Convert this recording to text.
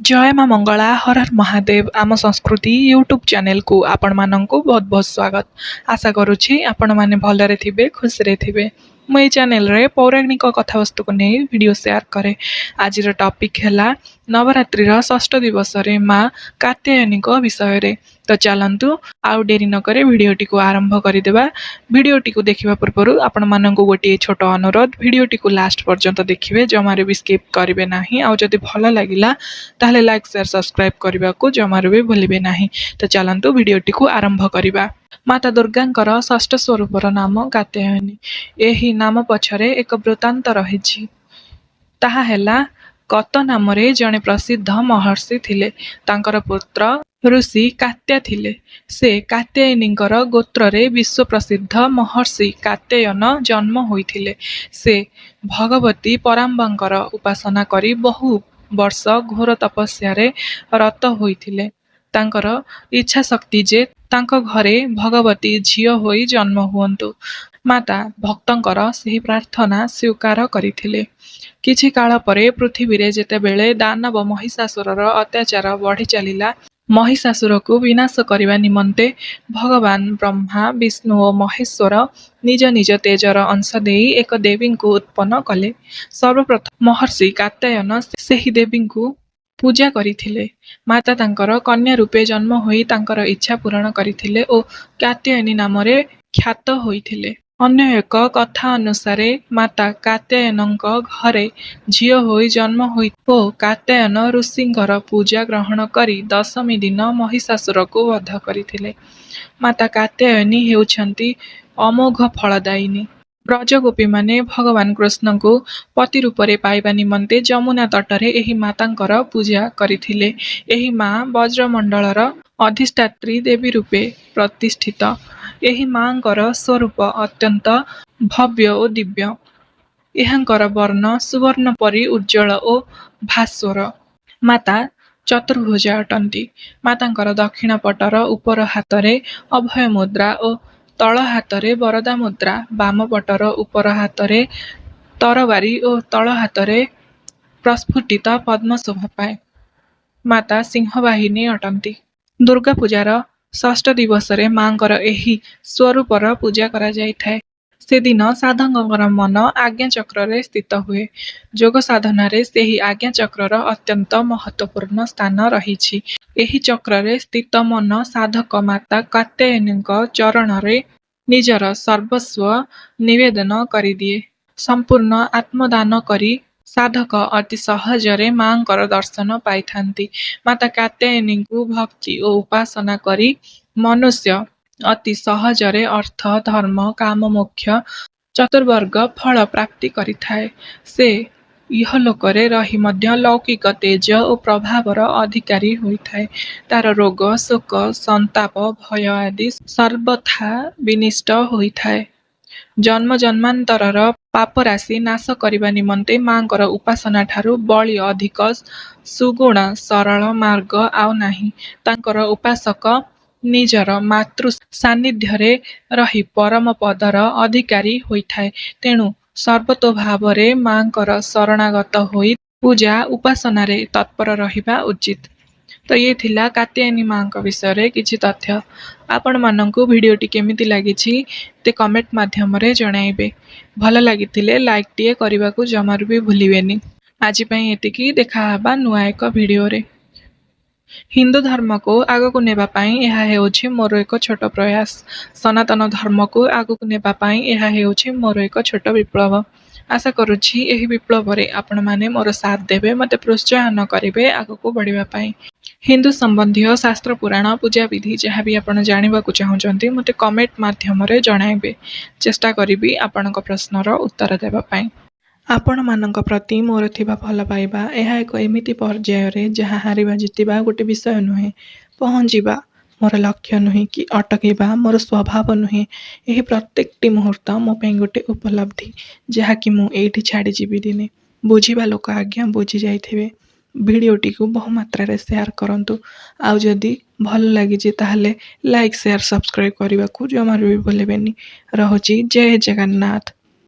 जय माँ मंगला हर हर महादेव आम संस्कृति यूट्यूब चैनल को आपण मानंकु बहुत बहुत स्वागत। आशा करुछि आपण माने भलरे थिबे खुशी रे थिबे। मु ए चैनल रे पौराणिक कथावस्तु को नहीं वीडियो शेयर करे। आज टॉपिक हैला नवरात्रि षष्ठ दिवस रे माँ कात्यायनी विषय रे। तो चलंतु आउ डेरी न करे वीडियोटी को आरंभ करदेबा। वीडियोटी को देखिबा पूर्व आपण मानंकु गोटे छोट अनुरोध, वीडियोटी को लास्ट पर्यंत देखिबे, जमारे भी स्किप करिवे नाही। आउ जदि भल लागिला ताहले लाइक शेयर सब्सक्राइब करने को जमार भी भूलिबे नाही। तो चलंतु वीडियोटी को आरंभ करिबा। माता दुर्गांकर षष्ठ स्वरूपर नाम कात्यायनी। एही नाम पछरे एक वृत्तांत रहिछि। ताहा हैला कत नामरे जणे प्रसिद्ध महर्षि थिले। तांकर पुत्र ऋषि कात्या थिले। से कात्यायनींकर गोत्रे विश्व प्रसिद्ध महर्षि कात्यायन जन्म होइथिले। से भगवती पराम्बांकर उपासना करी बहु वर्ष घोर तपस्या रे रत होइथिले। तांकर इच्छा शक्ति जे तांको घरे भगवती झियो होई जन्म हुअन्तु। माता भक्तंकर सही प्रार्थना स्वीकार करिथिले। किछि काल परे पृथ्वी रे जेतेबेले दानव महिषासुरर अत्याचार बढ़ी चलिला, महिषासुर को विनाश करने निमंते भगवान ब्रह्मा विष्णु और महेश्वर निज निज तेजर अंश देई एक देवी को उत्पन्न कले। सर्वप्रथम महर्षि कात्यायन सेही देवी को पूजा करिथिले। माता तांकर कन्या रूपे जन्म होई तांकर इच्छा पूर्ण करिथिले और कात्यायनी नामरे ख्यात होइथिले। अन्य एक कथा अनुसारे माता कात्यायनଙ୍କ घरे झियो होई जन्म होई ओ कात्यायन ऋषिंकर पूजा ग्रहण करी दशमी दिन महिषासुर को वध करिथिले। माता कात्यायनी हेउछंती अमोघ फलदायिनी। ब्रजगोपी माने भगवान कृष्ण को पति रूपरे पाइबा निमंते जमुना तटरे एही मातांकर पूजा करिथिले। एही माँ वज्रमंडलर अधिष्ठात्री देवी रूपे प्रतिष्ठित। एही माँकर स्वरूप अत्यंत भव्य और दिव्य। एहांकर वर्ण सुवर्ण परी उज्जवल और भास्वर। माता चतुर्भुजा अटंती। मातांकर दक्षिण पटर उपर हातरे अभय मुद्रा और तल हातरे वरदा मुद्रा, बाम पटर उपर हातरे तरवारी और तल हातरे प्रस्फुटित पद्म शोभा पाए। माता सिंहवाहिनी अटंती। दुर्गा पूजार षष्ठ दिवस रे मांकर एही स्वरूपर पूजा करा जाइथाय। से दिन साधकଙ୍କର मन आज्ञा चक्र रे स्थित हुए। जोग साधना रे सेही आज्ञा चक्रर अत्यंत महत्वपूर्ण स्थान रहिछि। एही चक्र रे स्थित मन साधक माता कात्यायनीଙ୍କ चरण रे निजर सर्वस्व निवेदन करिदिए। संपूर्ण आत्मदान करी साधक अति सहजरे मांकर दर्शन पाइथांती। माता कात्यायनी को भक्ति और उपासना करी मनुष्य अति सहजरे अर्थ धर्म काम मोक्ष चतुर्वर्ग फल प्राप्ति करिथाए। से इहलोकरे रही मध्य लौकिक तेज और प्रभावर अधिकारी होइथाए। तार रोग शोक संताप भय आदि सर्वथा विनिष्ट होइथाए। जन्म जन्मांतरर पाप राशि नाश करिबा निमंते मांकर उपासना ठारू बळी अधिक सुगुण सरल मार्ग आउ नाही। तांकर उपासक निजर मातृ सान्निध्यरे रही परम पदर अधिकारी होइथाए। तेणु सर्वतोभावरे मांकर शरणागत होई पूजा उपासना रे तत्पर रहिबा उचित। तो ये थिला कात्यायनी माँ विषय रे किछि तथ्य। आपण मानंकु वीडियोटी केमिति लागिछि ते कमेंट माध्यम रे जणाइबे। भल लागिथिले लाइक टिए करिबाकू जमार भी भूलिबेनी। आज पई एतिकी देखा हबा नुआ एक वीडियो रे। हिंदू धर्म को आगकू नेबा पई एहा हेउछि मोर एक छोट प्रयास। सनातन धर्म को आगकू नेबा पई एहा हेउछि मोर एक छोट विप्लव। आशा करुछि एही विप्लव रे आपण माने मोर साथ देबे, मते प्रोत्साहन करिवे आगकू बढ़िबा पई। हिंदू संबंधी शास्त्र पुराण पूजा विधि जहाँ भी आपण जानिबाकू चाहुचंती मते कमेंट माध्यम रे जणाइबे। चेष्टा करिबी आपणक प्रश्नर उत्तर देबा पई। आपण मानक प्रति मोर थिबा भल पाइबा एहा एक एमिति पर्याय रे जहाँ हारिबा जितिबा गोटे विषय नुहे। पहुँचीबा मोर लक्ष्य नुहे कि अटकेबा मोर स्वभाव नुहे। एही प्रत्येकटी मुहूर्त मो पई गोटे उपलब्धि जहाँ कि मु एठी छाड़ी जीवी दिने। बुझीबा लोक आज्ञा बुझी जाइथिबे। वीडियोटी को बहुमात्रा रे शेयर करंतु। आउ जदि भल लागिछि ताहले लाइक शेयर सब्सक्राइब करने को जमार भी भूलिबेनी। रहुछि जय जगन्नाथ।